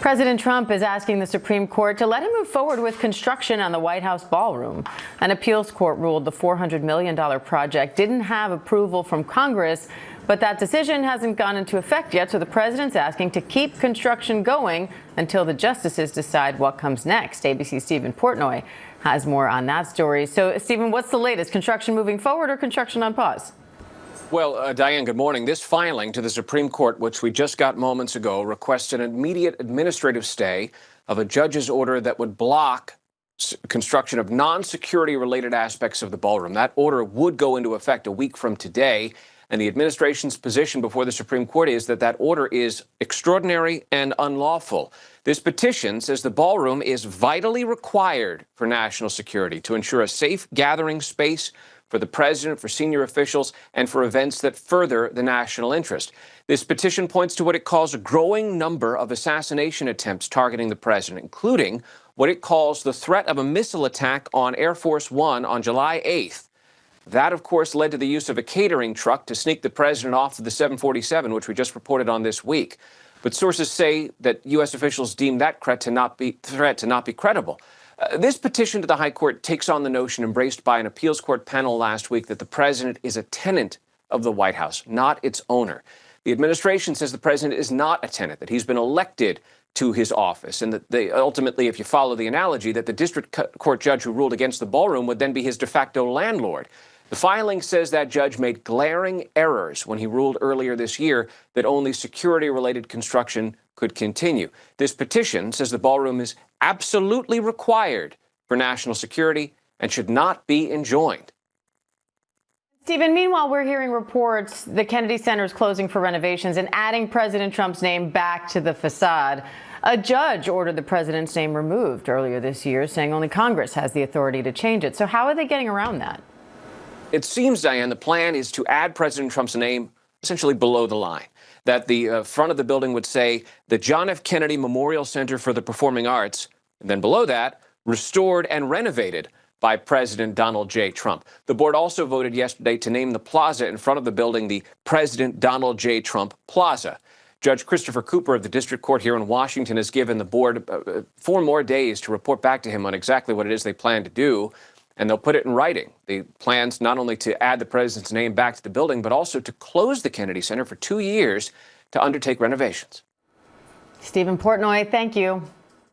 President Trump is asking the Supreme Court to let him move forward with construction on the White House ballroom. An appeals court ruled the $400 million project didn't have approval from Congress, but that decision hasn't gone into effect yet, so the president's asking to keep construction going until the justices decide what comes next. ABC's Stephen Portnoy has more on that story. So, Stephen, what's the latest? Construction moving forward or construction on pause? Well, Diane, good morning. This filing to the Supreme Court, which we just got moments ago, requests an immediate administrative stay of a judge's order that would block construction of non-security related aspects of the ballroom. That order would go into effect a week from today, and the administration's position before the Supreme Court is that that order is extraordinary and unlawful. This petition says the ballroom is vitally required for national security to ensure a safe gathering space for the president, for senior officials, and for events that further the national interest. This petition points to what it calls a growing number of assassination attempts targeting the president, including what it calls the threat of a missile attack on Air Force One on July 8th. That, of course, led to the use of a catering truck to sneak the president off of the 747, which we just reported on this week. But sources say that U.S. officials deem that threat to not be credible. This petition to the High Court takes on the notion embraced by an appeals court panel last week that the president is a tenant of the White House, not its owner. The administration says the president is not a tenant, that he's been elected to his office, and that they ultimately, if you follow the analogy, that the district court judge who ruled against the ballroom would then be his de facto landlord. The filing says that judge made glaring errors when he ruled earlier this year that only security-related construction could continue. This petition says the ballroom is absolutely required for national security and should not be enjoined. Stephen, meanwhile, we're hearing reports the Kennedy Center is closing for renovations and adding President Trump's name back to the facade. A judge ordered the president's name removed earlier this year, saying only Congress has the authority to change it. So how are they getting around that? It seems, Diane, the plan is to add President Trump's name essentially below the line, that the front of the building would say the John F. Kennedy Memorial Center for the Performing Arts, and then below that, restored and renovated by President Donald J. Trump. The board also voted yesterday to name the plaza in front of the building the President Donald J. Trump Plaza. Judge Christopher Cooper of the District Court here in Washington has given the board 4 more days to report back to him on exactly what it is they plan to do, and they'll put it in writing. The plans not only to add the president's name back to the building, but also to close the Kennedy Center for 2 years to undertake renovations. Stephen Portnoy, thank you.